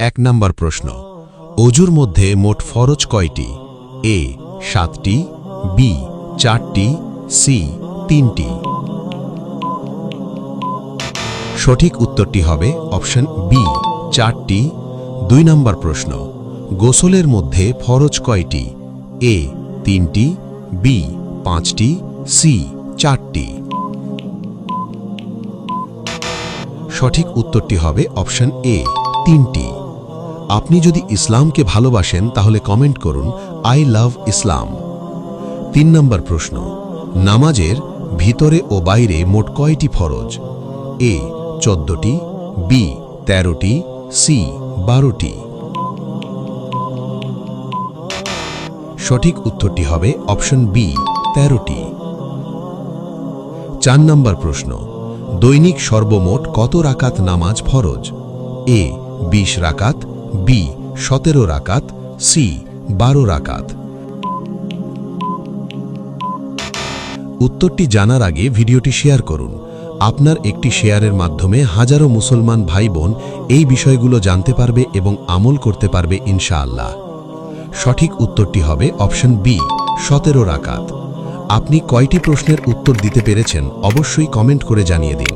1 নম্বর প্রশ্ন, অজুর মধ্যে মোট ফরজ কয়টি? এ 7টি, বি 4টি, সি 3টি। সঠিক উত্তরটি হবে অপশন বি 4টি। 2 নম্বর প্রশ্ন, গোসলের মধ্যে ফরজ কয়টি? এ 3টি, বি 5টি, সি 4টি। সঠিক উত্তরটি হবে অপশন এ 3টি। আপনি যদি ইসলামকে ভালোবাসেন তাহলে কমেন্ট করুন আই লাভ ইসলাম। 3 নম্বর প্রশ্ন, নামাজের ভিতরে ও বাইরে মোট কয়টি ফরজ? এ 14টি, বি 13টি, সি 12টি। সঠিক উত্তরটি হবে অপশন বি 13টি। 4 নম্বর প্রশ্ন, দৈনিক সর্বমোট কত রাকাত নামাজ ফরজ? এ 20 রাকাত, বি 17 রাকাত, সি 12 রাকাত। উত্তরটি জানার আগে ভিডিওটি শেয়ার করুন। আপনার একটি শেয়ারের মাধ্যমে হাজারো মুসলমান ভাই বোন এই বিষয়গুলো জানতে পারবে এবং আমল করতে পারবে ইনশাআল্লাহ। সঠিক উত্তরটি হবে অপশন বি 17 রাকাত। আপনি কয়টি প্রশ্নের উত্তর দিতে পেরেছেন অবশ্যই কমেন্ট করে জানিয়ে দিন।